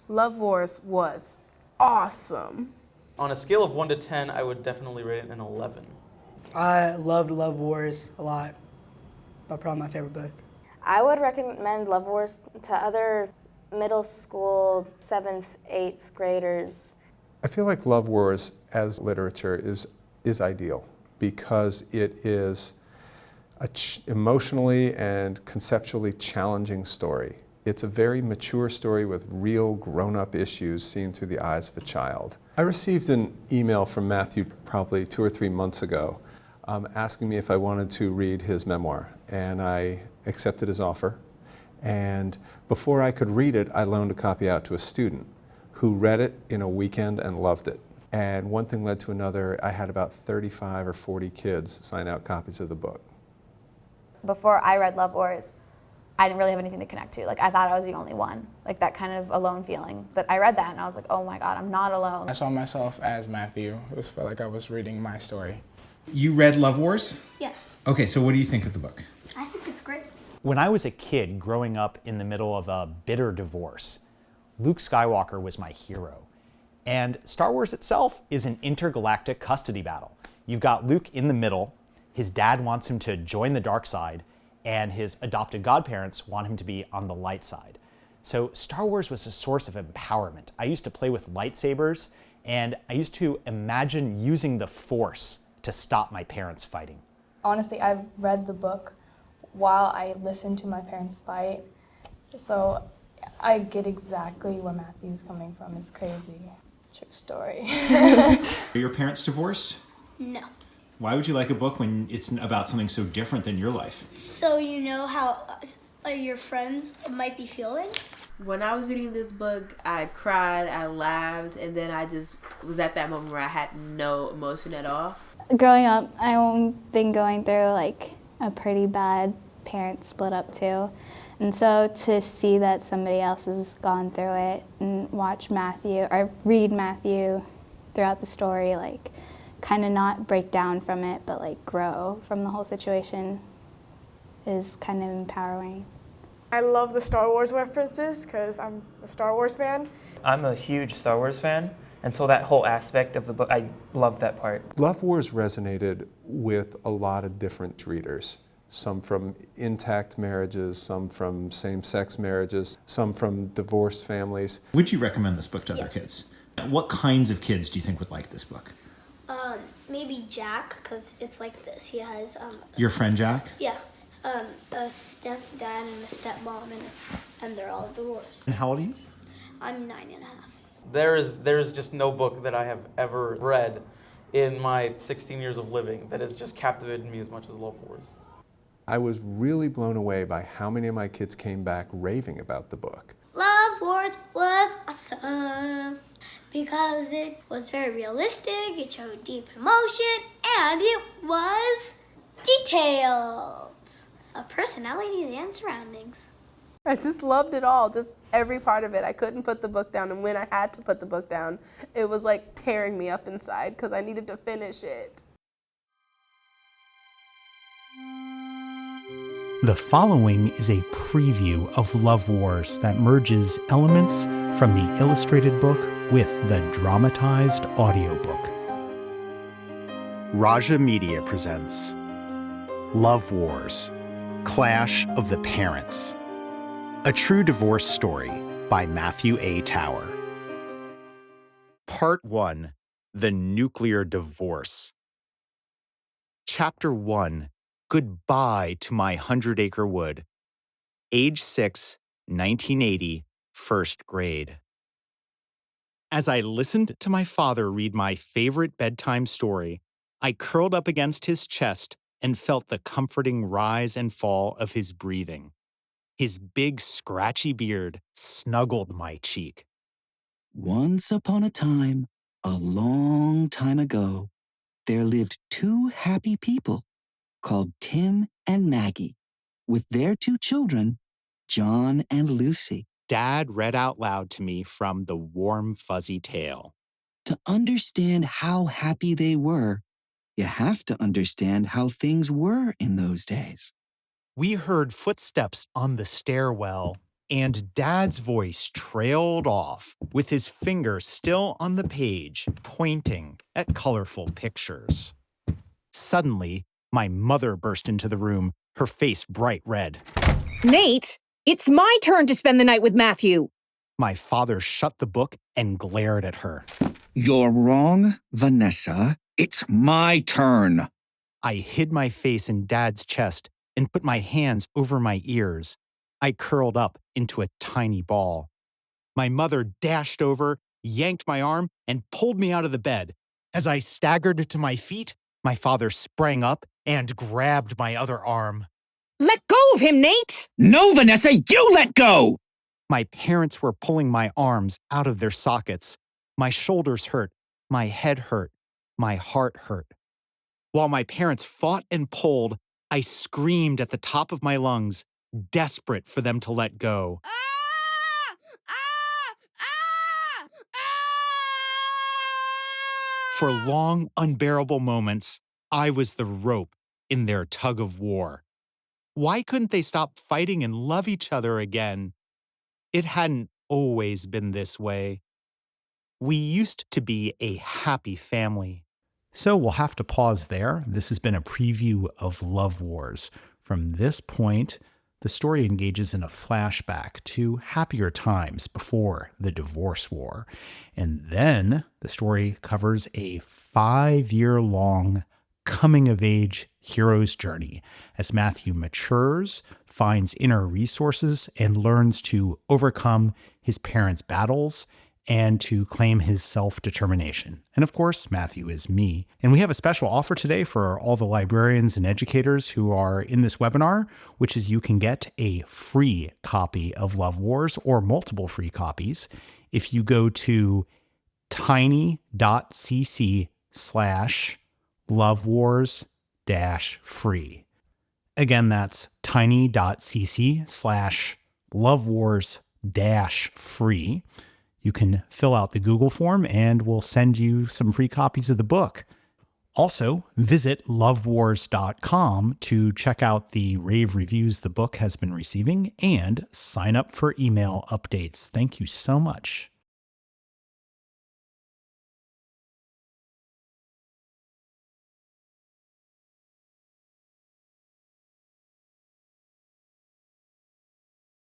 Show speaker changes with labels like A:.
A: Love Wars was awesome.
B: On a scale of 1 to 10, I would definitely rate it an 11.
C: I loved Love Wars a lot. Probably my favorite book.
D: I would recommend Love Wars to other middle school 7th, 8th graders.
E: I feel like Love Wars as literature is ideal because it is a emotionally and conceptually challenging story. It's a very mature story with real grown-up issues seen through the eyes of a child. I received an email from Matthew probably 2 or 3 months ago asking me if I wanted to read his memoir, and I accepted his offer. And before I could read it, I loaned a copy out to a student who read it in a weekend and loved it. And one thing led to another. I had about 35 or 40 kids sign out copies of the book.
F: Before I read Love Wars, I didn't really have anything to connect to. Like, I thought I was the only one, like that kind of alone feeling. But I read that and I was like, oh my God, I'm not alone.
G: I saw myself as Matthew. It felt like I was reading my story.
H: You read Love Wars?
I: Yes.
H: Okay, so what do you think of the book?
I: I think it's great.
J: When I was a kid growing up in the middle of a bitter divorce, Luke Skywalker was my hero. And Star Wars itself is an intergalactic custody battle. You've got Luke in the middle, his dad wants him to join the dark side, and his adopted godparents want him to be on the light side. So Star Wars was a source of empowerment. I used to play with lightsabers, and I used to imagine using the Force to stop my parents fighting.
K: Honestly, I've read the book while I listened to my parents fight, so I get exactly where Matthew's coming from. It's crazy. True story.
H: Are your parents divorced?
I: No.
H: Why would you like a book when it's about something so different than your life?
I: So you know how your friends might be feeling?
L: When I was reading this book, I cried, I laughed, and then I just was at that moment where I had no emotion at all.
M: Growing up, I've been going through like a pretty bad parent split up too. And so to see that somebody else has gone through it and watch Matthew, or read Matthew throughout the story, like kind of not break down from it, but like grow from the whole situation is kind of empowering.
A: I love the Star Wars references because I'm a Star Wars fan.
N: I'm a huge Star Wars fan, and so that whole aspect of the book, I loved that part.
E: Love Wars resonated with a lot of different readers. Some from intact marriages, some from same-sex marriages, some from divorced families.
H: Would you recommend this book to other kids? What kinds of kids do you think would like this book?
I: Maybe Jack, because it's like this. He has
H: Your friend Jack?
I: Yeah, a stepdad and a stepmom, and they're all divorced.
H: And how old are you?
I: I'm 9.5.
B: There is just no book that I have ever read in my 16 years of living that has just captivated me as much as Love Wars.
E: I was really blown away by how many of my kids came back raving about the book.
I: Love Wars was awesome because it was very realistic, it showed deep emotion, and it was detailed of personalities and surroundings.
A: I just loved it all, just every part of it. I couldn't put the book down, and when I had to put the book down, it was like tearing me up inside because I needed to finish it.
J: The following is a preview of Love Wars that merges elements from the illustrated book with the dramatized audiobook. Raja Media presents Love Wars, Clash of the Parents, a true divorce story by Matthew A. Tower. Part 1, The Nuclear Divorce. Chapter 1, Goodbye to My 100-Acre Wood. Age 6, 1980, first grade. As I listened to my father read my favorite bedtime story, I curled up against his chest and felt the comforting rise and fall of his breathing. His big, scratchy beard snuggled my cheek.
O: Once upon a time, a long time ago, there lived two happy people called Tim and Maggie, with their two children, John and Lucy.
J: Dad read out loud to me from the warm, fuzzy tale.
O: To understand how happy they were, you have to understand how things were in those days.
J: We heard footsteps on the stairwell and Dad's voice trailed off, with his finger still on the page, pointing at colorful pictures. Suddenly, my mother burst into the room, her face bright red.
P: Nate, it's my turn to spend the night with Matthew.
J: My father shut the book and glared at her.
O: You're wrong, Vanessa. It's my turn.
J: I hid my face in Dad's chest and put my hands over my ears. I curled up into a tiny ball. My mother dashed over, yanked my arm, and pulled me out of the bed. As I staggered to my feet, my father sprang up and grabbed my other arm.
P: Let go of him, Nate!
O: No, Vanessa, you let go!
J: My parents were pulling my arms out of their sockets. My shoulders hurt, my head hurt, my heart hurt. While my parents fought and pulled, I screamed at the top of my lungs, desperate for them to let go. For long, unbearable moments, I was the rope in their tug of war. Why couldn't they stop fighting and love each other again? It hadn't always been this way. We used to be a happy family. So we'll have to pause there. This has been a preview of Love Wars. From this point, the story engages in a flashback to happier times before the divorce war. And then the story covers a 5-year-long coming-of-age hero's journey as Matthew matures, finds inner resources, and learns to overcome his parents' battles and to claim his self-determination. And of course, Matthew is me. And we have a special offer today for all the librarians and educators who are in this webinar, which is you can get a free copy of Love Wars or multiple free copies if you go to tiny.cc/lovewars-free. Again, that's tiny.cc/lovewars-free. You can fill out the Google form and we'll send you some free copies of the book. Also, visit lovewars.com to check out the rave reviews the book has been receiving and sign up for email updates. Thank you so much.